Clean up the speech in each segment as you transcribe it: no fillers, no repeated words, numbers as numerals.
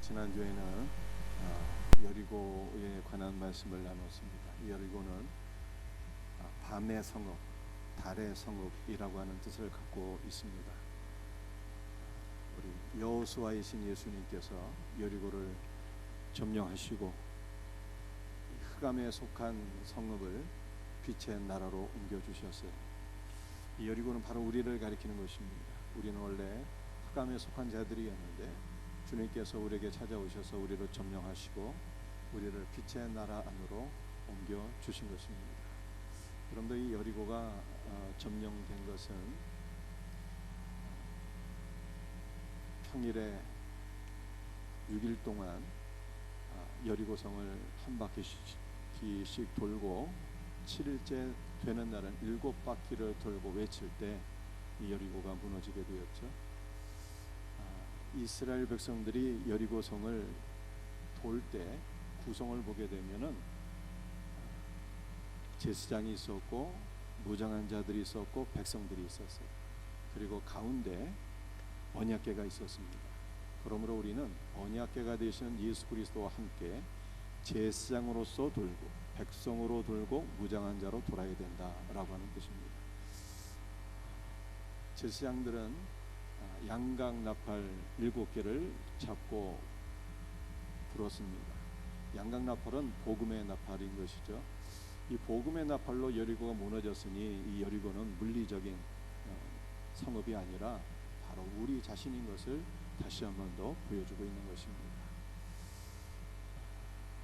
지난주에는 여리고에 관한 말씀을 나눴습니다. 여리고는 밤의 성읍, 달의 성읍이라고 하는 뜻을 갖고 있습니다. 우리 여호수아이신 예수님께서 여리고를 점령하시고 흑암에 속한 성읍을 빛의 나라로 옮겨주셨어요. 이 여리고는 바로 우리를 가리키는 것입니다. 우리는 원래 흑암에 속한 자들이었는데 주님께서 우리에게 찾아오셔서 우리를 점령하시고 우리를 빛의 나라 안으로 옮겨주신 것입니다. 그런데 이 여리고가 점령된 것은 평일에 6일 동안 여리고성을 한 바퀴씩 돌고 7일째 되는 날은 7바퀴를 돌고 외칠 때 이 여리고가 무너지게 되었죠. 이스라엘 백성들이 여리고성을 돌 때 구성을 보게 되면은 제사장이 있었고 무장한 자들이 있었고 백성들이 있었어요. 그리고 가운데 언약궤가 있었습니다. 그러므로 우리는 언약궤가 되시는 예수 그리스도와 함께 제사장으로서 돌고 백성으로 돌고 무장한 자로 돌아야 된다라고 하는 뜻입니다. 제사장들은 양각 나팔 7개를 잡고 불었습니다. 양각 나팔은 복음의 나팔인 것이죠. 이 복음의 나팔로 여리고가 무너졌으니 이 여리고는 물리적인 성읍이 아니라 바로 우리 자신인 것을 다시 한 번 더 보여주고 있는 것입니다.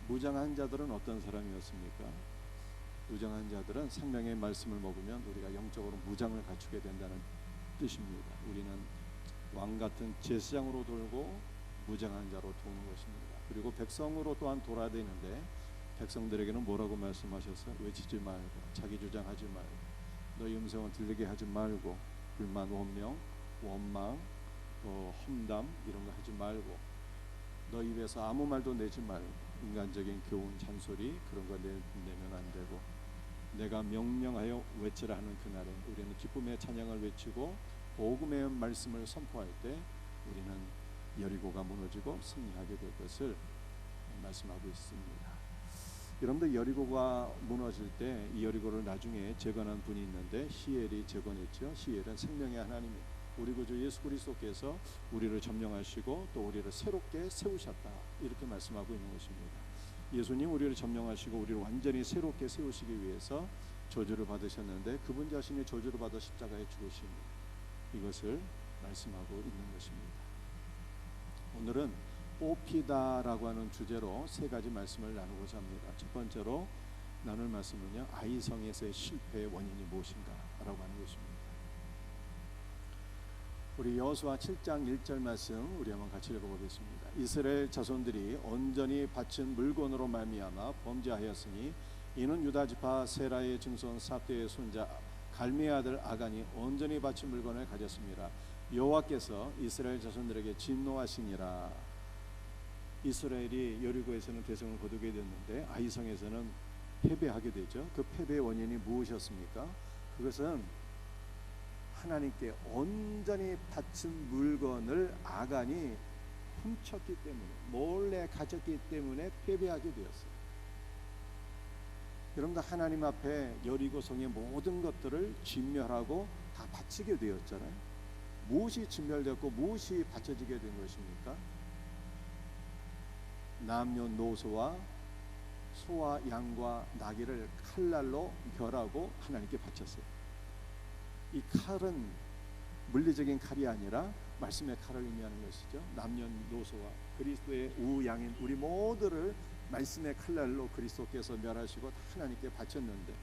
무장한 자들은 어떤 사람이었습니까? 무장한 자들은 생명의 말씀을 먹으면 우리가 영적으로 무장을 갖추게 된다는 뜻입니다. 우리는 왕 같은 제사장으로 돌고 무장한 자로 도는 것입니다. 그리고 백성으로 또한 돌아야 되는데 백성들에게는 뭐라고 말씀하셔서 외치지 말고 자기 주장하지 말고 너희 음성을 들리게 하지 말고 불만, 원명, 원망, 험담 이런 거 하지 말고 너 입에서 아무 말도 내지 말고 인간적인 교훈, 잔소리 그런 거 내면 안 되고 내가 명령하여 외치라 하는 그날에 우리는 기쁨의 찬양을 외치고 복음의 말씀을 선포할 때 우리는 여리고가 무너지고 승리하게 될 것을 말씀하고 있습니다. 여러분들 여리고가 무너질 때 이 여리고를 나중에 재건한 분이 있는데 시엘이 재건했죠. 시엘은 생명의 하나님 우리 구주 예수 그리스도께서 우리를 점령하시고 또 우리를 새롭게 세우셨다 이렇게 말씀하고 있는 것입니다. 예수님 우리를 점령하시고 우리를 완전히 새롭게 세우시기 위해서 저주를 받으셨는데 그분 자신이 저주를 받아 십자가에 죽으십니다. 이것을 말씀하고 있는 것입니다. 오늘은 뽑히다라고 하는 주제로 세 가지 말씀을 나누고자 합니다. 첫 번째로 나눌 말씀은요, 아이성에서의 실패의 원인이 무엇인가라고 하는 것입니다. 우리 여호수아 7장 1절 말씀 우리 한번 같이 읽어보겠습니다. 이스라엘 자손들이 온전히 바친 물건으로 말미암아 범죄하였으니 이는 유다 지파 세라의 증손 삽대의 손자 갈미의 아들 아간이 온전히 바친 물건을 가졌습니다. 여호와께서 이스라엘 자손들에게 진노하시니라. 이스라엘이 여리고에서는 대성을 거두게 됐는데 아이성에서는 패배하게 되죠. 그 패배의 원인이 무엇이었습니까? 그것은 하나님께 온전히 바친 물건을 아간이 훔쳤기 때문에 몰래 가졌기 때문에 패배하게 되었어요. 여러분들 하나님 앞에 여리고성의 모든 것들을 진멸하고 다 바치게 되었잖아요. 무엇이 진멸되었고 무엇이 바쳐지게 된 것입니까? 남녀노소와 소와 양과 나귀를 칼날로 멸하고 하나님께 바쳤어요. 이 칼은 물리적인 칼이 아니라 말씀의 칼을 의미하는 것이죠. 남녀노소와 그리스도의 우양인 우리 모두를 말씀의 칼날로 그리스도께서 멸하시고 하나님께 바쳤는데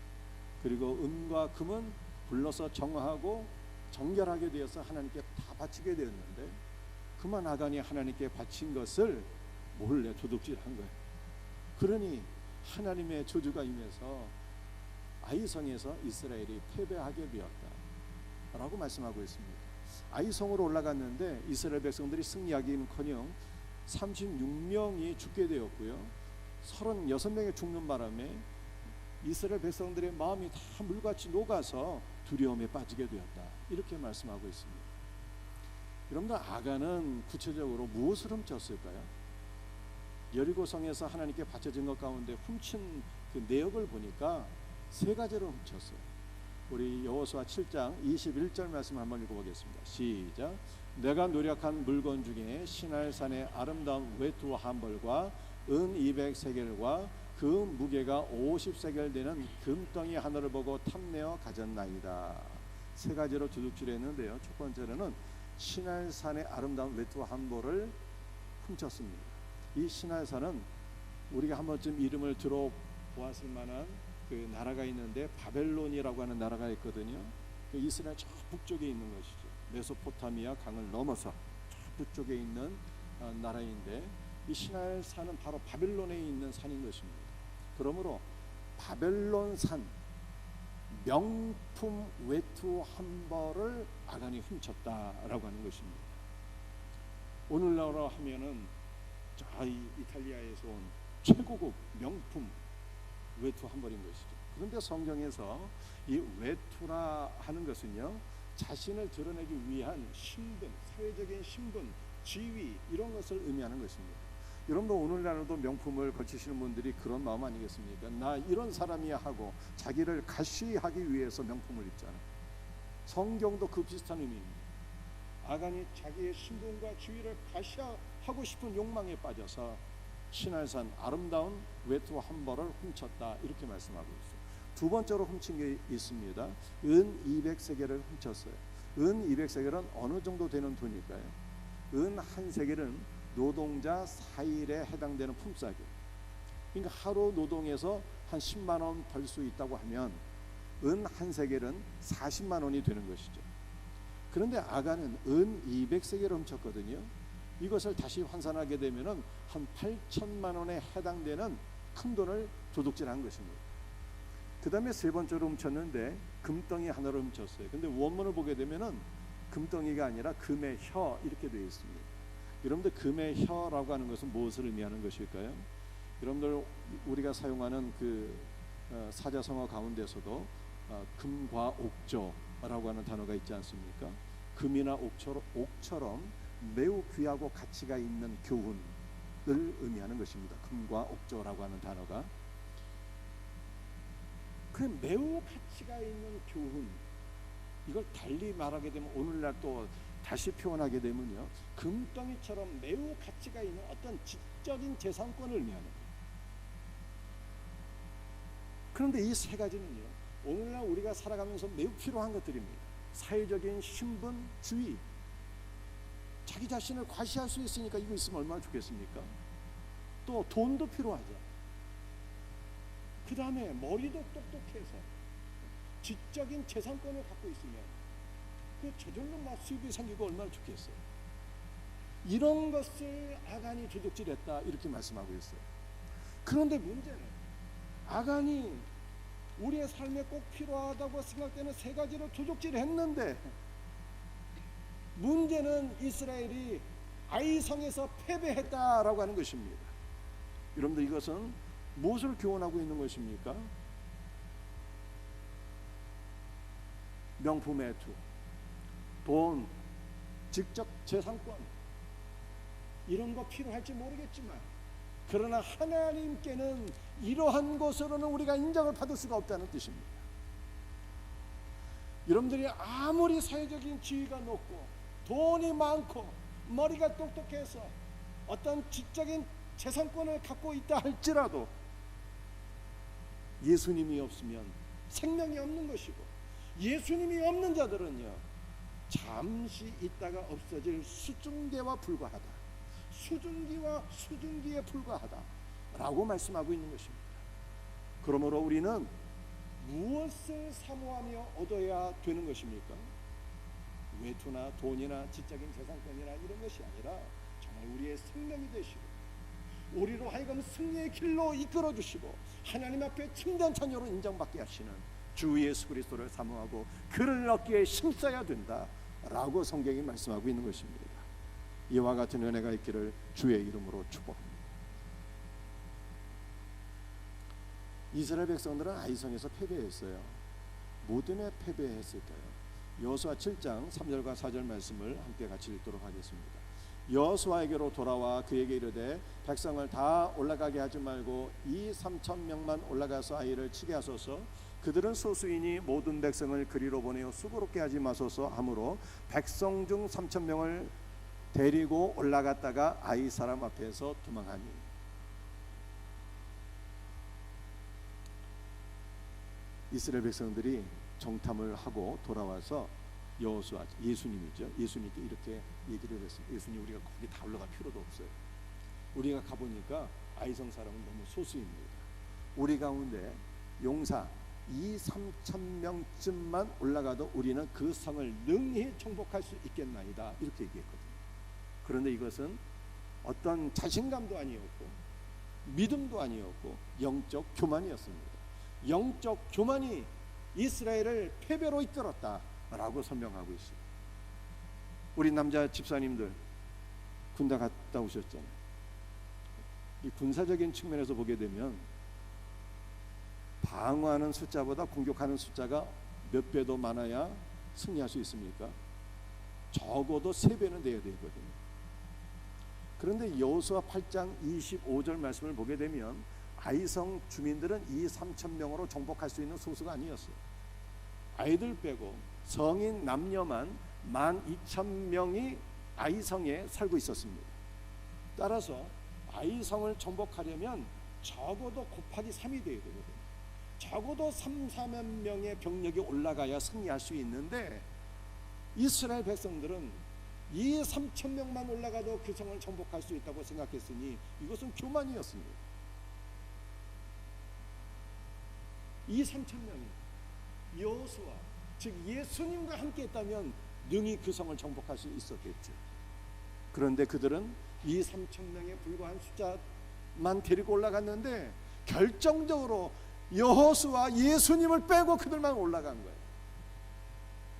그리고 은과 금은 불러서 정화하고 정결하게 되어서 하나님께 다 바치게 되었는데 그만 아간이 하나님께 바친 것을 몰래 도둑질한 거예요. 그러니 하나님의 저주가 임해서 아이성에서 이스라엘이 패배하게 되었다라고 말씀하고 있습니다. 아이성으로 올라갔는데 이스라엘 백성들이 승리하기는커녕 36명이 죽게 되었고요. 36명이 죽는 바람에 이스라엘 백성들의 마음이 다 물같이 녹아서 두려움에 빠지게 되었다. 이렇게 말씀하고 있습니다. 여러분들 아간은 구체적으로 무엇을 훔쳤을까요? 여리고성에서 하나님께 바쳐진 것 가운데 훔친 그 내역을 보니까 세 가지를 훔쳤어요. 우리 여호수아 7장 21절 말씀 한번 읽어보겠습니다. 시작. 내가 노력한 물건 중에 시날산의 아름다운 외투 한 벌과 은 200세겔과 그 무게가 50세겔 되는 금덩이 하나를 보고 탐내어 가졌나이다. 세 가지로 두둑질했는데요. 첫 번째로는 시날산의 아름다운 외투 한 벌을 훔쳤습니다. 이 시날산은 우리가 한 번쯤 이름을 들어보았을 만한 그 나라가 있는데 바벨론이라고 하는 나라가 있거든요. 그 이스라엘 저 북쪽에 있는 것이죠. 메소포타미아 강을 넘어서 저 북쪽에 있는 나라인데 이 시날산은 바로 바벨론에 있는 산인 것입니다. 그러므로 바벨론산 명품 외투 한 벌을 아간이 훔쳤다라고 하는 것입니다. 오늘날로 하면은 저 이탈리아에서 온 최고급 명품 외투 한 벌인 것이죠. 그런데 성경에서 이 외투라 하는 것은요, 자신을 드러내기 위한 신분, 사회적인 신분, 지위 이런 것을 의미하는 것입니다. 여러분도 오늘날도 명품을 거치시는 분들이 그런 마음 아니겠습니까? 나 이런 사람이야 하고 자기를 가시하기 위해서 명품을 입잖아요. 성경도 그 비슷한 의미입니다. 아간이 자기의 신분과 지위를 가시하고 싶은 욕망에 빠져서 시날산 아름다운 외투 한 벌을 훔쳤다 이렇게 말씀하고 있어요. 두 번째로 훔친 게 있습니다. 은 200세겔을 훔쳤어요. 은 200세겔은 어느 정도 되는 돈일까요? 은 한 세겔은 노동자 4일에 해당되는 품삯이에요. 그러니까 하루 노동해서 한 10만 원 벌 수 있다고 하면 은 한 세겔은 40만 원이 되는 것이죠. 그런데 아간은 은 200세겔을 훔쳤거든요. 이것을 다시 환산하게 되면은 한 8천만 원에 해당되는 큰 돈을 도둑질한 것입니다. 그 다음에 세 번째로 훔쳤는데 금덩이 하나를 훔쳤어요. 근데 원문을 보게 되면은 금덩이가 아니라 금의 혀 이렇게 되어 있습니다. 여러분들 금의 혀라고 하는 것은 무엇을 의미하는 것일까요? 여러분들 우리가 사용하는 그 사자성어 가운데서도 금과 옥조라고 하는 단어가 있지 않습니까? 금이나 옥처럼 매우 귀하고 가치가 있는 교훈을 의미하는 것입니다. 금과 옥조라고 하는 단어가 그 매우 가치가 있는 교훈, 이걸 달리 말하게 되면 오늘날 또 다시 표현하게 되면요, 금덩이처럼 매우 가치가 있는 어떤 지적인 재산권을 의미하는 거예요. 그런데 이 세 가지는요, 오늘날 우리가 살아가면서 매우 필요한 것들입니다. 사회적인 신분, 지위, 자기 자신을 과시할 수 있으니까 이거 있으면 얼마나 좋겠습니까? 또 돈도 필요하죠. 그 다음에 머리도 똑똑해서 지적인 재산권을 갖고 있으면 그 저절로 막 수입이 생기고 얼마나 좋겠어요. 이런 것을 아간이 도둑질했다 이렇게 말씀하고 있어요. 그런데 문제는 아간이 우리의 삶에 꼭 필요하다고 생각되는 세 가지를 도둑질했는데 문제는 이스라엘이 아이성에서 패배했다라고 하는 것입니다. 여러분들 이것은 무엇을 교훈하고 있는 것입니까? 명품 외투, 돈, 직접 재산권 이런 거 필요할지 모르겠지만 그러나 하나님께는 이러한 것으로는 우리가 인정을 받을 수가 없다는 뜻입니다. 여러분들이 아무리 사회적인 지위가 높고 돈이 많고 머리가 똑똑해서 어떤 지적인 재산권을 갖고 있다 할지라도 예수님이 없으면 생명이 없는 것이고 예수님이 없는 자들은요 잠시 있다가 없어질 수증기와 불과하다, 수증기와 수증기에 불과하다 라고 말씀하고 있는 것입니다. 그러므로 우리는 무엇을 사모하며 얻어야 되는 것입니까? 외투나 돈이나 지적인 재산권이나 이런 것이 아니라 정말 우리의 생명이 되시고 우리로 하여금 승리의 길로 이끌어 주시고 하나님 앞에 참된 자녀로 인정받게 하시는 주 예수 그리스도를 사모하고 그를 얻기에 힘써야 된다라고 성경이 말씀하고 있는 것입니다. 이와 같은 은혜가 있기를 주의 이름으로 축복합니다. 이스라엘 백성들은 아이성에서 패배했어요. 뭐 때문에 패배했을까요? 여호수아 7장 3절과 4절 말씀을 함께 같이 읽도록 하겠습니다. 여호수아에게로 돌아와 그에게 이르되 백성을 다 올라가게 하지 말고 이 3,000명만 올라가서 아이를 치게 하소서. 그들은 소수이니 모든 백성을 그리로 보내어 수고롭게 하지 마소서 하므로 백성 중 3,000명을 데리고 올라갔다가 아이 사람 앞에서 도망하니. 이스라엘 백성들이 정탐을 하고 돌아와서 여호수아, 예수님이죠. 예수님께 이렇게 얘기를 했습니다. 예수님, 우리가 거기 다 올라갈 필요도 없어요. 우리가 가보니까 아이성 사람은 너무 소수입니다. 우리 가운데 용사 2,000~3,000명쯤만 올라가도 우리는 그 성을 능히 정복할 수 있겠나이다, 이렇게 얘기했거든요. 그런데 이것은 어떤 자신감도 아니었고 믿음도 아니었고 영적 교만이었습니다. 영적 교만이 이스라엘을 패배로 이끌었다라고 설명하고 있습니다. 우리 남자 집사님들 군대 갔다 오셨잖아요. 이 군사적인 측면에서 보게 되면 방어하는 숫자보다 공격하는 숫자가 몇 배도 많아야 승리할 수 있습니까? 적어도 3배는 돼야 되거든요. 그런데 여호수아 8장 25절 말씀을 보게 되면 아이성 주민들은 이 3,000명으로 정복할 수 있는 소수가 아니었어요. 아이들 빼고 성인 남녀만 12,000명이 아이성에 살고 있었습니다. 따라서 아이성을 정복하려면 적어도 곱하기 3이 되어야 되거든요. 적어도 3~4만 명의 병력이 올라가야 승리할 수 있는데 이스라엘 백성들은 이 3,000명만 올라가도 그 성을 정복할 수 있다고 생각했으니 이것은 교만이었습니다. 이 3,000명이 여호수아, 즉 예수님과 함께 했다면 능히 그 성을 정복할 수 있었겠죠. 그런데 그들은 이 3,000명에 불과한 숫자만 데리고 올라갔는데 결정적으로 여호수아 예수님을 빼고 그들만 올라간 거예요.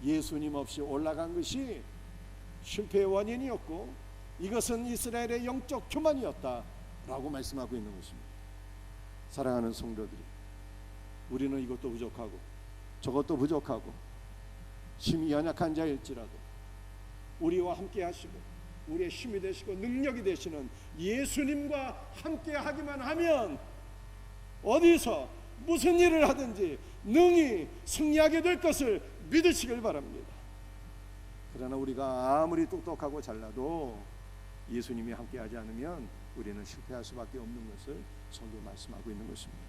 예수님 없이 올라간 것이 실패의 원인이었고 이것은 이스라엘의 영적 교만이었다라고 말씀하고 있는 것입니다. 사랑하는 성도들이, 우리는 이것도 부족하고 저것도 부족하고 심히 연약한 자일지라도 우리와 함께 하시고 우리의 힘이 되시고 능력이 되시는 예수님과 함께 하기만 하면 어디서 무슨 일을 하든지 능히 승리하게 될 것을 믿으시길 바랍니다. 그러나 우리가 아무리 똑똑하고 잘나도 예수님이 함께 하지 않으면 우리는 실패할 수밖에 없는 것을 성경이 말씀하고 있는 것입니다.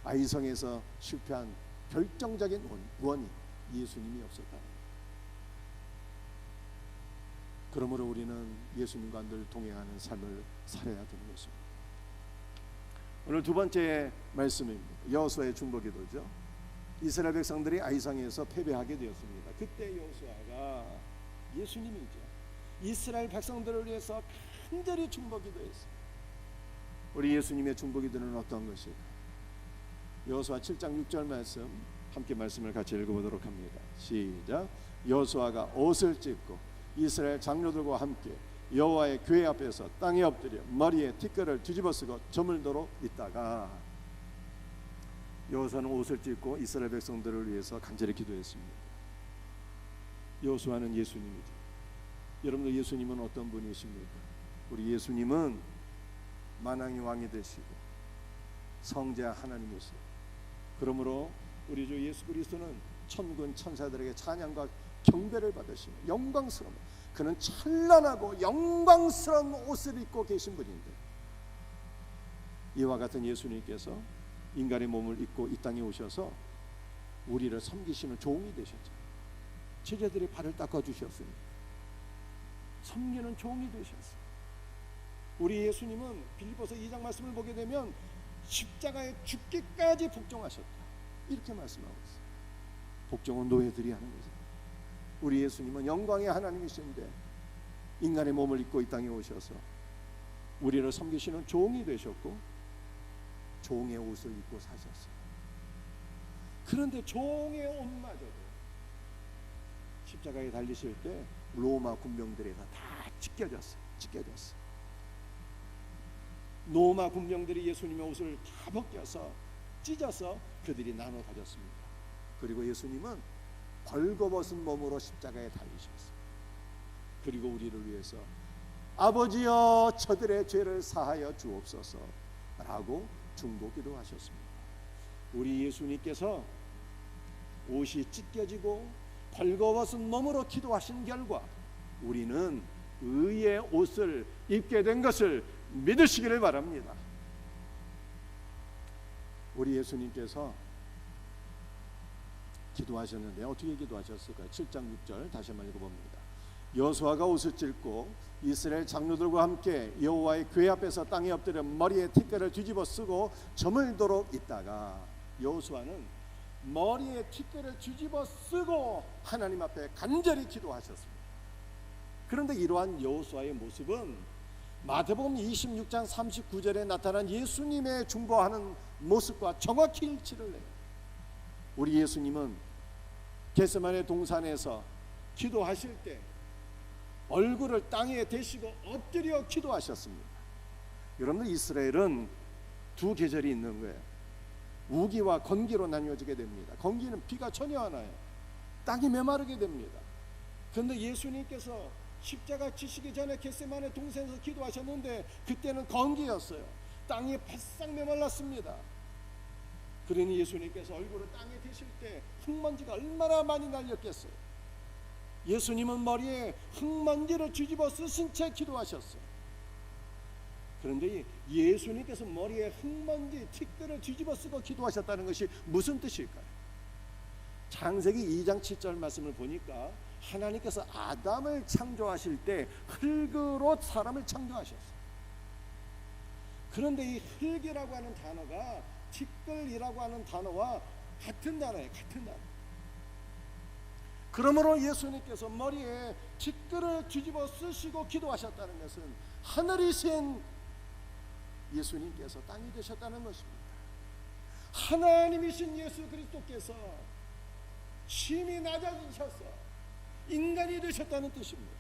아이성에서 실패한 결정적인 원인, 예수님이 없었다. 그러므로 우리는 예수님과 늘 동행하는 삶을 살아야 되는 것입니다. 오늘 두 번째 말씀입니다. 여호수아의 중보기도죠. 이스라엘 백성들이 아이성에서 패배하게 되었습니다. 그때 여호수아가, 예수님이죠, 이스라엘 백성들을 위해서 간절히 중보기도했습니다. 우리 예수님의 중보기도는 어떤 것일까? 여호수아 7장 6절 말씀 함께 말씀을 같이 읽어보도록 합니다. 시작. 여호수아가 옷을 찢고 이스라엘 장로들과 함께 여호와의 궤 앞에서 땅에 엎드려 머리에 티끌을 뒤집어쓰고 저물도록 있다가, 여호수아는 옷을 찢고 이스라엘 백성들을 위해서 간절히 기도했습니다. 여호수아는 예수님이죠. 여러분들, 예수님은 어떤 분이십니까? 우리 예수님은 만왕의 왕이 되시고 성자 하나님이시고, 그러므로 우리 주 예수 그리스도는 천군 천사들에게 찬양과 경배를 받으시며 영광스러운, 그는 찬란하고 영광스러운 옷을 입고 계신 분인데, 이와 같은 예수님께서 인간의 몸을 입고 이 땅에 오셔서 우리를 섬기시는 종이 되셨죠. 제자들의 발을 닦아주셨습니다. 섬기는 종이 되셨어요. 우리 예수님은 빌립보서 2장 말씀을 보게 되면 십자가에 죽기까지 복종하셨다, 이렇게 말씀하고 있어요. 복종은 노예들이 하는 거죠. 우리 예수님은 영광의 하나님이신데 인간의 몸을 입고 이 땅에 오셔서 우리를 섬기시는 종이 되셨고 종의 옷을 입고 사셨어요. 그런데 종의 옷마저도 십자가에 달리실 때 로마 군병들에게 다 찢겨졌어요. 로마 군병들이 예수님의 옷을 다 벗겨서 찢어서 그들이 나눠 가졌습니다. 그리고 예수님은 벌거벗은 몸으로 십자가에 달리셨어요. 그리고 우리를 위해서 아버지여 저들의 죄를 사하여 주옵소서 라고 중보기도 하셨습니다. 우리 예수님께서 옷이 찢겨지고 벌거벗은 몸으로 기도하신 결과 우리는 의의 옷을 입게 된 것을 믿으시기를 바랍니다. 우리 예수님께서 기도하셨는데 어떻게 기도하셨을까요? 7장 6절 다시 한번 읽어봅니다. 여호수아가 옷을 찢고 이스라엘 장로들과 함께 여호와의 궤 앞에서 땅에 엎드려 머리에 티끌을 뒤집어 쓰고 저물도록 있다가, 여호수아는 머리에 티끌을 뒤집어 쓰고 하나님 앞에 간절히 기도하셨습니다. 그런데 이러한 여호수아의 모습은 마태복음 26장 39절에 나타난 예수님의 중보하는 모습과 정확히 일치를 해요. 우리 예수님은 겟세마네 동산에서 기도하실 때 얼굴을 땅에 대시고 엎드려 기도하셨습니다. 여러분들, 이스라엘은 두 계절이 있는 거예요. 우기와 건기로 나뉘어지게 됩니다. 건기는 비가 전혀 안 와요. 땅이 메마르게 됩니다. 그런데 예수님께서 십자가 지시기 전에 겟세마네 동산에서 기도하셨는데 그때는 건기였어요. 땅이 바싹 메말랐습니다. 그러니 예수님께서 얼굴을 땅에 대실 때 흙먼지가 얼마나 많이 날렸겠어요. 예수님은 머리에 흙먼지를 뒤집어 쓰신 채 기도하셨어요. 그런데 예수님께서 머리에 흙먼지, 티끌을 뒤집어 쓰고 기도하셨다는 것이 무슨 뜻일까요? 창세기 2장 7절 말씀을 보니까 하나님께서 아담을 창조하실 때 흙으로 사람을 창조하셨어요. 그런데 이 흙이라고 하는 단어가 티끌이라고 하는 단어와 같은 단어예요. 같은 단어. 그러므로 예수님께서 머리에 티끌을 뒤집어 쓰시고 기도하셨다는 것은 하늘이신 예수님께서 땅이 되셨다는 것입니다. 하나님이신 예수 그리스도께서 심히 낮아지셔서 인간이 되셨다는 뜻입니다.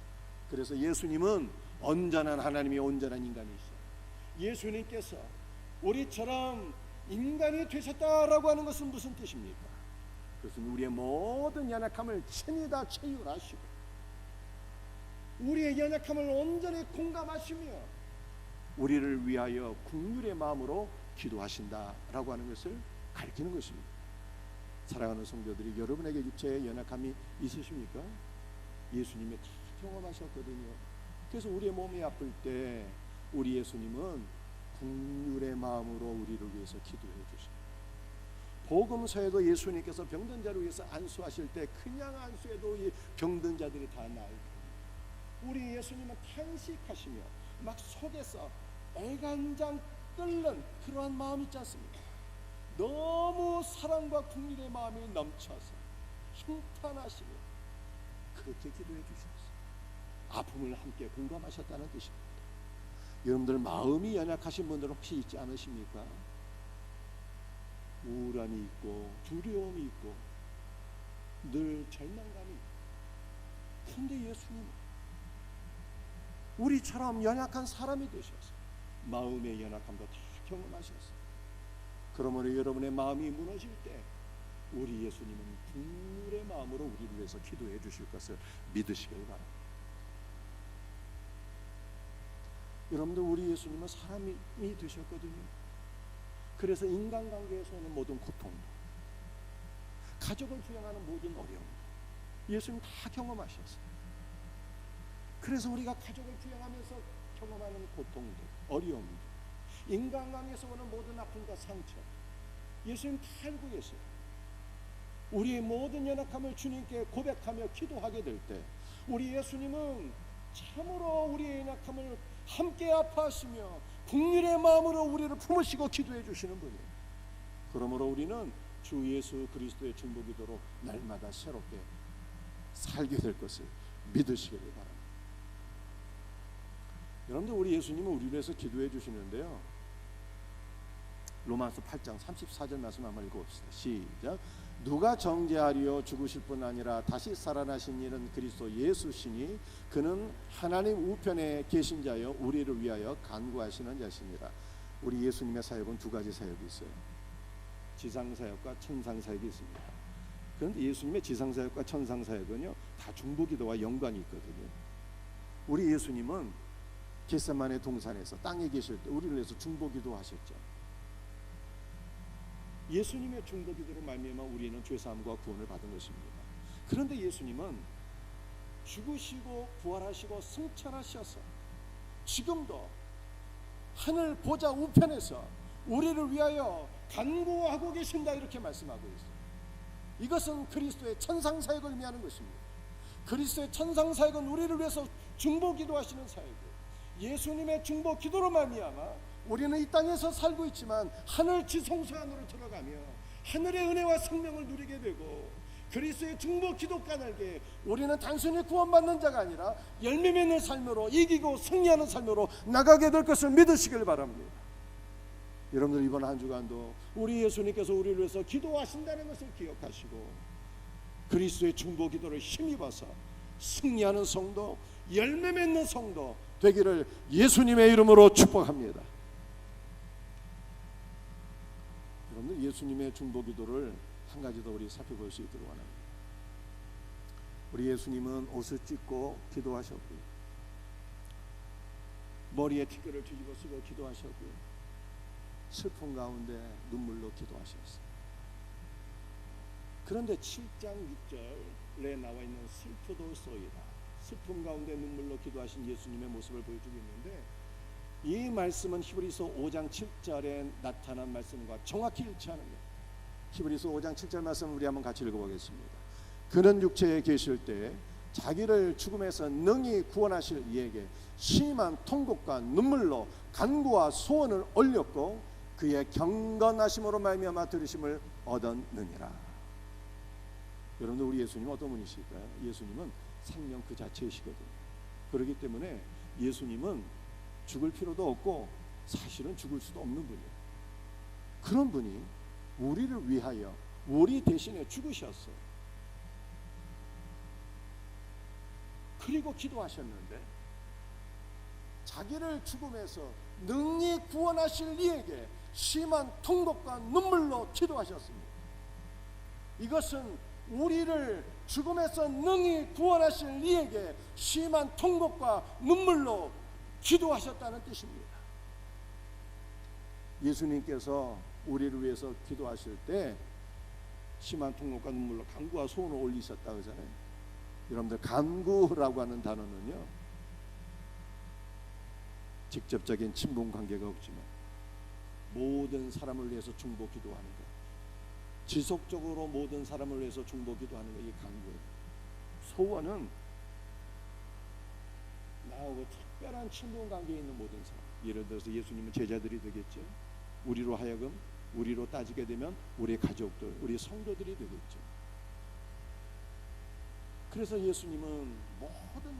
그래서 예수님은 온전한 하나님이 온전한 인간이시죠. 예수님께서 우리처럼 인간이 되셨다라고 하는 것은 무슨 뜻입니까? 그것은 우리의 모든 연약함을 친히 다 체휼하시고 우리의 연약함을 온전히 공감하시며 우리를 위하여 긍휼의 마음으로 기도하신다라고 하는 것을 가리키는 것입니다. 사랑하는 성도들이, 여러분에게 육체의 연약함이 있으십니까? 예수님이 다 경험하셨거든요. 그래서 우리의 몸이 아플 때 우리 예수님은 긍휼의 마음으로 우리를 위해서 기도해 주십니다. 복음서에도 예수님께서 병든 자를 위해서 안수하실 때 그냥 안수해도 이 병든 자들이 다 나을 겁니다. 우리 예수님은 탄식하시며 막 속에서 애간장 끓는 그러한 마음이 있지 않습니까? 너무 사랑과 긍휼의 마음이 넘쳐서 힘탄하시며 그렇게 기도해 주셨어요. 아픔을 함께 공감하셨다는 뜻입니다. 여러분들, 마음이 연약하신 분들 혹시 있지 않으십니까? 우울함이 있고 두려움이 있고 늘 절망감이 있고, 그런데 예수님은 우리처럼 연약한 사람이 되셔서 마음의 연약함도 다 경험하셨어요. 그러므로 여러분의 마음이 무너질 때 우리 예수님은 긍휼의 마음으로 우리를 위해서 기도해 주실 것을 믿으시길 바랍니다. 여러분들, 우리 예수님은 사람이 되셨거든요. 그래서 인간관계에서 오는 모든 고통도, 가족을 부양하는 모든 어려움도 예수님 다 경험하셨어요. 그래서 우리가 가족을 부양하면서 경험하는 고통도, 어려움도, 인간관계에서 오는 모든 아픔과 상처 예수님 다 알고 계세요. 우리의 모든 연약함을 주님께 고백하며 기도하게 될 때 우리 예수님은 참으로 우리의 연약함을 함께 아파하시며 긍휼의 마음으로 우리를 품으시고 기도해 주시는 분이에요. 그러므로 우리는 주 예수 그리스도의 중보기도로 날마다 새롭게 살게 될 것을 믿으시기를 바랍니다. 여러분들, 우리 예수님은 우리를 위해서 기도해 주시는데요, 로마서 8장 34절 말씀 한번 읽어봅시다. 시작. 누가 정죄하리요? 죽으실 뿐 아니라 다시 살아나신 이는 그리스도 예수시니 그는 하나님 우편에 계신 자여 우리를 위하여 간구하시는 자시니라. 우리 예수님의 사역은 두 가지 사역이 있어요. 지상사역과 천상사역이 있습니다. 그런데 예수님의 지상사역과 천상사역은요 다 중보기도와 연관이 있거든요. 우리 예수님은 겟세마네 동산에서 땅에 계실 때 우리를 위해서 중보기도 하셨죠. 예수님의 중보기도로 말미암아 우리는 죄사함과 구원을 받은 것입니다. 그런데 예수님은 죽으시고 부활하시고 승천하셔서 지금도 하늘 보좌 우편에서 우리를 위하여 간구하고 계신다, 이렇게 말씀하고 있어요. 이것은 그리스도의 천상사역을 의미하는 것입니다. 그리스도의 천상사역은 우리를 위해서 중보기도하시는 사역이에요. 예수님의 중보기도로 말미암아 우리는 이 땅에서 살고 있지만 하늘 지성소 안으로 들어가며 하늘의 은혜와 생명을 누리게 되고, 그리스도의 중보기도 까닭에 우리는 단순히 구원받는 자가 아니라 열매 맺는 삶으로, 이기고 승리하는 삶으로 나가게 될 것을 믿으시길 바랍니다. 여러분들 이번 한 주간도 우리 예수님께서 우리를 위해서 기도하신다는 것을 기억하시고 그리스도의 중보기도를 힘입어서 승리하는 성도, 열매 맺는 성도 되기를 예수님의 이름으로 축복합니다. 여러분들 예수님의 중보기도를 한 가지 더 우리 살펴볼 수 있도록 원합니다. 우리 예수님은 옷을 찢고 기도하셨고요, 머리에 티끌을 뒤집어 쓰고 기도하셨고요, 슬픔 가운데 눈물로 기도하셨어요. 그런데 7장 6절에 나와 있는 슬프도소이다, 슬픔 가운데 눈물로 기도하신 예수님의 모습을 보여주고 있는데, 이 말씀은 히브리서 5장 7절에 나타난 말씀과 정확히 일치하는 거예요. 히브리서 5장 7절 말씀 우리 한번 같이 읽어보겠습니다. 그는 육체에 계실 때 자기를 죽음에서 능히 구원하실 이에게 심한 통곡과 눈물로 간구와 소원을 올렸고 그의 경건하심으로 말미암아 들으심을 얻었느니라. 여러분들 우리 예수님 어떤 분이실까요? 예수님은 생명 그 자체이시거든요. 그렇기 때문에 예수님은 죽을 필요도 없고 사실은 죽을 수도 없는 분이에요. 그런 분이 우리를 위하여 우리 대신에 죽으셨어요. 그리고 기도하셨는데 자기를 죽음에서 능히 구원하실 이에게 심한 통곡과 눈물로 기도하셨습니다. 이것은 우리를 죽음에서 능히 구원하실 이에게 심한 통곡과 눈물로 기도하셨다는 뜻입니다. 예수님께서 우리를 위해서 기도하실 때 심한 통곡과 눈물로 간구와 소원을 올리셨다 그러잖아요. 여러분들 간구라고 하는 단어는요, 직접적인 친분 관계가 없지만 모든 사람을 위해서 중보 기도하는 것, 지속적으로 모든 사람을 위해서 중보 기도하는 것, 이게 간구예요. 소원은 나하고 특별한 친분 관계에 있는 모든 사람, 예를 들어서 예수님은 제자들이 되겠죠. 우리로 하여금, 우리로 따지게 되면 우리 가족들, 우리 성도들이 되겠죠. 그래서 예수님은 모든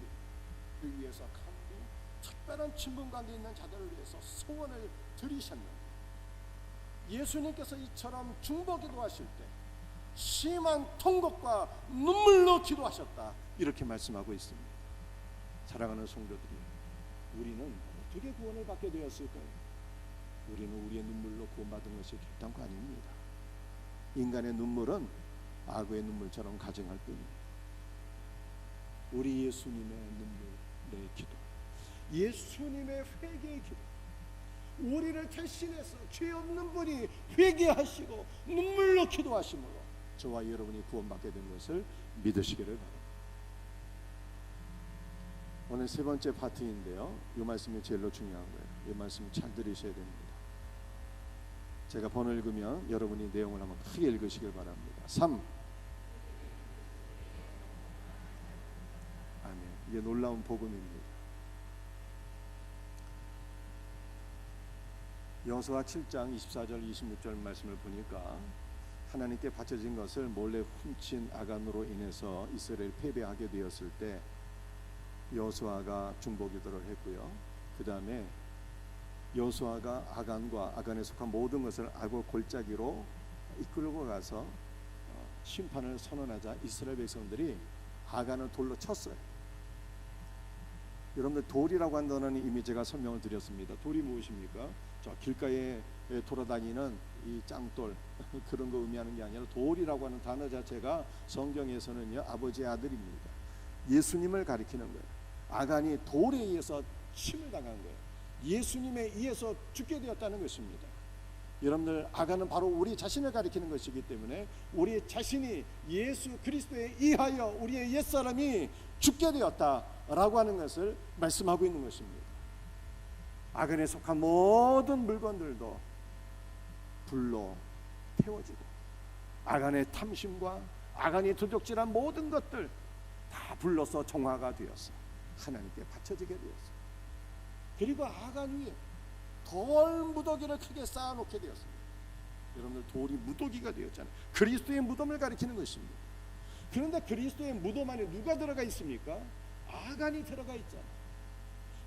을 위해서 간구, 특별한 친분 관계에 있는 자들을 위해서 소원을 드리셨는데, 예수님께서 이처럼 중보 기도하실 때 심한 통곡과 눈물로 기도하셨다, 이렇게 말씀하고 있습니다. 사랑하는 성도들이, 우리는 어떻게 구원을 받게 되었을까요? 우리는 우리의 눈물로 구원받은 것이 결단코 아닙니다. 인간의 눈물은 악어의 눈물처럼 가증할 뿐입니다. 우리 예수님의 눈물의 기도, 예수님의 회개의 기도, 우리를 대신해서 죄 없는 분이 회개하시고 눈물로 기도하심으로 저와 여러분이 구원받게 된 것을 믿으시기를 바랍니다. 오늘 세 번째 파트인데요, 이 말씀이 제일로 중요한 거예요. 이 말씀 잘 들으셔야 됩니다. 제가 번호 읽으면 여러분이 내용을 한번 크게 읽으시길 바랍니다. 3. 아멘. 이게 놀라운 복음입니다. 여호수아 7장 24절 26절 말씀을 보니까 하나님께 바쳐진 것을 몰래 훔친 아간으로 인해서 이스라엘 패배하게 되었을 때 여호수아가 중보기도를 했고요. 그 다음에 여호수아가 아간에 속한 모든 것을 악어 골짜기로 이끌고 가서 심판을 선언하자 이스라엘 백성들이 아간을 돌로 쳤어요. 여러분들 돌이라고 한 단어는 이미 제가 설명을 드렸습니다. 돌이 무엇입니까? 저 길가에 돌아다니는 이 짱돌 그런 거 의미하는 게 아니라 돌이라고 하는 단어 자체가 성경에서는요, 아버지의 아들입니다. 예수님을 가리키는 거예요. 아간이 돌에 의해서 침을 당한 거예요. 예수님에 의해서 죽게 되었다는 것입니다. 여러분들, 아간은 바로 우리 자신을 가리키는 것이기 때문에 우리 자신이 예수 그리스도에 의하여 우리의 옛사람이 죽게 되었다라고 하는 것을 말씀하고 있는 것입니다. 아간에 속한 모든 물건들도 불로 태워지고, 아간의 탐심과 아간이 도적질한 모든 것들 다 불로서 정화가 되었어 하나님께 바쳐지게 되었어. 그리고 아간 위에 돌 무더기를 크게 쌓아놓게 되었습니다. 여러분들, 돌이 무더기가 되었잖아요. 그리스도의 무덤을 가리키는 것입니다. 그런데 그리스도의 무덤 안에 누가 들어가 있습니까? 아간이 들어가 있잖아요.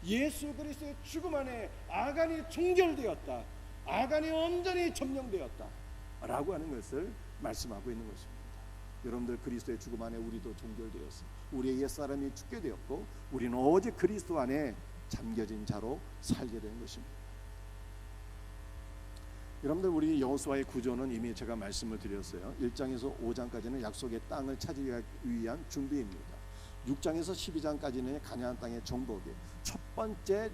예수 그리스도의 죽음 안에 아간이 종결되었다, 아간이 온전히 점령되었다 라고 하는 것을 말씀하고 있는 것입니다. 여러분들, 그리스도의 죽음 안에 우리도 종결되었습니다. 우리의 옛사람이 죽게 되었고 우리는 오직 그리스도 안에 잠겨진 자로 살게 된 것입니다. 여러분들, 우리 여호수아의 구조는 이미 제가 말씀을 드렸어요. 1장에서 5장까지는 약속의 땅을 차지하기 위한 준비입니다. 6장에서 12장까지는 가나안 땅의 정복이에요. 첫 번째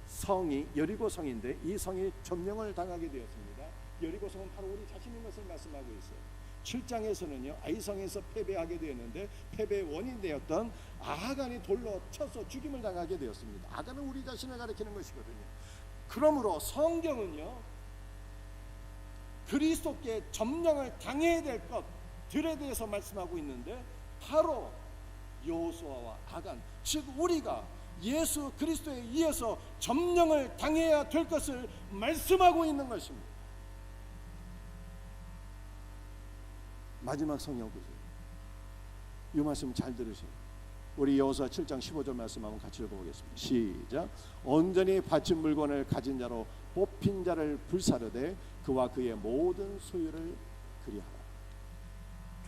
성이 여리고 성인데 이 성이 점령을 당하게 되었습니다. 여리고 성은 바로 우리 자신인 것을 말씀하고 있어요. 7장에서는요, 아이성에서 패배하게 되었는데 패배의 원인 되었던 아간이 돌로 쳐서 죽임을 당하게 되었습니다. 아간은 우리 자신을 가리키는 것이거든요. 그러므로 성경은요, 그리스도께 점령을 당해야 될 것들에 대해서 말씀하고 있는데 바로 여호수아와 아간, 즉 우리가 예수 그리스도에 의해서 점령을 당해야 될 것을 말씀하고 있는 것입니다. 마지막 성경 보세요. 이 말씀 잘 들으세요. 우리 여호수아 7장 15절 말씀 한번 같이 읽어보겠습니다. 시작. 온전히 바친 물건을 가진 자로 뽑힌 자를 불사르되 그와 그의 모든 소유를 그리하라.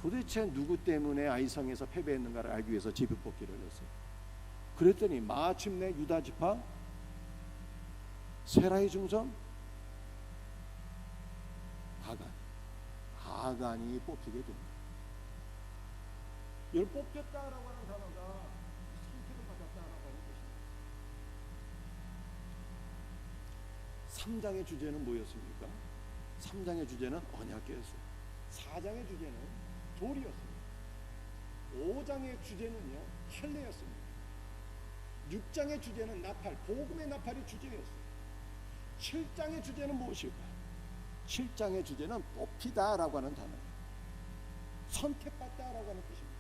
도대체 누구 때문에 아이성에서 패배했는가를 알기 위해서 제비뽑기를 했어요. 그랬더니 마침내 유다 지파, 세라의 중손 아간이 뽑히게 됩니다. 이걸 뽑혔다라고 하는 단어가 선택을 받았다라고 하는 것입니다. 3장의 주제는 뭐였습니까? 3장의 주제는 언약궤였어요. 4장의 주제는 돌이었습니다. 5장의 주제는요, 할례였습니다. 6장의 주제는 나팔, 복음의 나팔이 주제였어요. 7장의 주제는 무엇일까요? 7장의 주제는 뽑히다라고 하는 단어예요. 선택받다라고 하는 뜻입니다.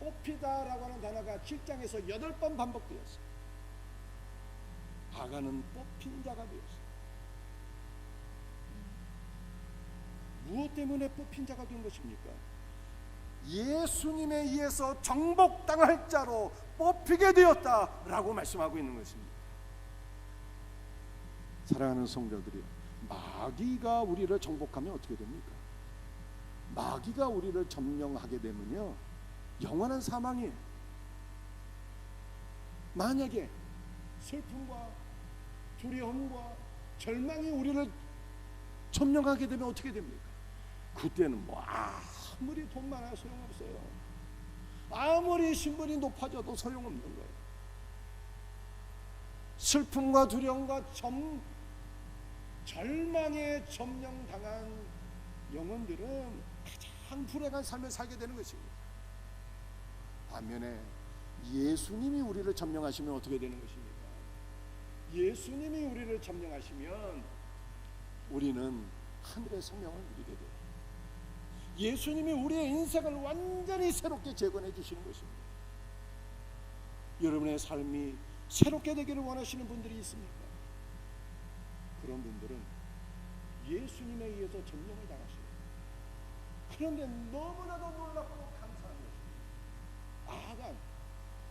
뽑히다라고 하는 단어가 7장에서 8번 반복되었어요. 아간은 뽑힌 자가 되었어요. 무엇 때문에 뽑힌 자가 된 것입니까? 예수님에 의해서 정복당할 자로 뽑히게 되었다라고 말씀하고 있는 것입니다. 사랑하는 성도들이요, 마귀가 우리를 정복하면 어떻게 됩니까? 마귀가 우리를 점령하게 되면요, 영원한 사망이에요. 만약에 슬픔과 두려움과 절망이 우리를 점령하게 되면 어떻게 됩니까? 그때는 뭐 아무리 돈 많아야 소용없어요. 아무리 신분이 높아져도 소용없는 거예요. 슬픔과 두려움과 절망에 점령당한 영혼들은 가장 불행한 삶을 살게 되는 것입니다. 반면에 예수님이 우리를 점령하시면 어떻게 되는 것입니까? 예수님이 우리를 점령하시면 우리는 하늘의 생명을 누리게 돼요. 예수님이 우리의 인생을 완전히 새롭게 재건해 주시는 것입니다. 여러분의 삶이 새롭게 되기를 원하시는 분들이 있습니까? 그런 분들은 예수님에 의해서 점령을 당하십니다. 그런데 너무나도 놀랍고 감사한 것입니다. 아간,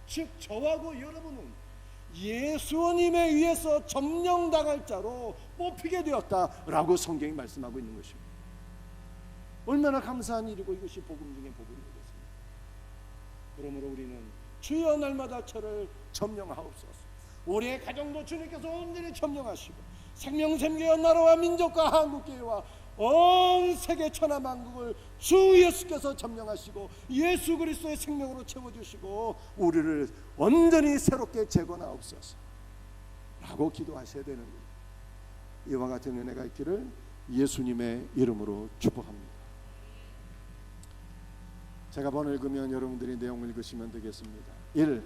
즉 저하고 여러분은 예수님에 의해서 점령당할 자로 뽑히게 되었다라고 성경이 말씀하고 있는 것입니다. 얼마나 감사한 일이고 이것이 복음 중에 복음이 되겠습니까? 그러므로 우리는 주여 날마다 저를 점령하옵소서. 우리의 가정도 주님께서 온전히 점령하시고 생명샘교회 나라와 민족과 한국교회와 온 세계 천하만국을 주 예수께서 점령하시고 예수 그리스도의 생명으로 채워주시고 우리를 온전히 새롭게 재건하옵소서 라고 기도하셔야 되는 거예요. 이와 같은 은혜가 있기를 예수님의 이름으로 축복합니다. 제가 번호 읽으면 여러분들이 내용을 읽으시면 되겠습니다. 1.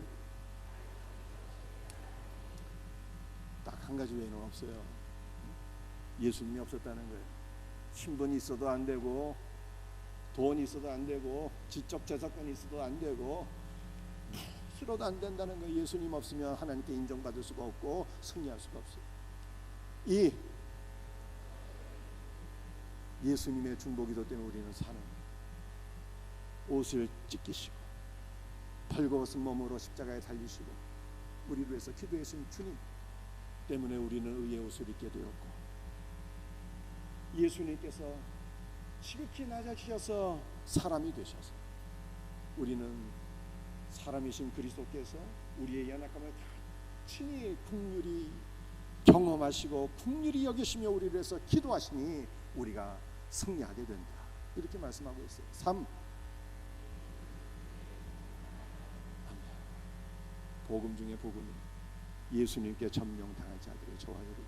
딱 한 가지 외에는 없어요. 예수님이 없었다는 거예요. 신분이 있어도 안 되고 돈이 있어도 안 되고 지적 재산권이 있어도 안 되고 무엇이라도 안 된다는 거예요. 예수님 없으면 하나님께 인정받을 수가 없고 승리할 수가 없어요. 2. 예수님의 중보기도 때문에 우리는 사는 거예요. 옷을 찢기시고 벌거벗은 몸으로 십자가에 달리시고 우리를 위해서 기도해 주신 주님 때문에 우리는 의의 옷을 입게 되었고 예수님께서 지극히 낮아지셔서 사람이 되셔서 우리는 사람이신 그리스도께서 우리의 연약함을 다 친히 긍휼히 경험하시고 긍휼히 여기시며 우리를 위해서 기도하시니 우리가 승리하게 된다 이렇게 말씀하고 있어요. 3. 복음 중에 복음이 예수님께 점령당한 자들의 저와 여러분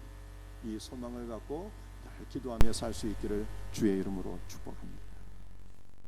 이 소망을 갖고 날 기도하며 살 수 있기를 주의 이름으로 축복합니다.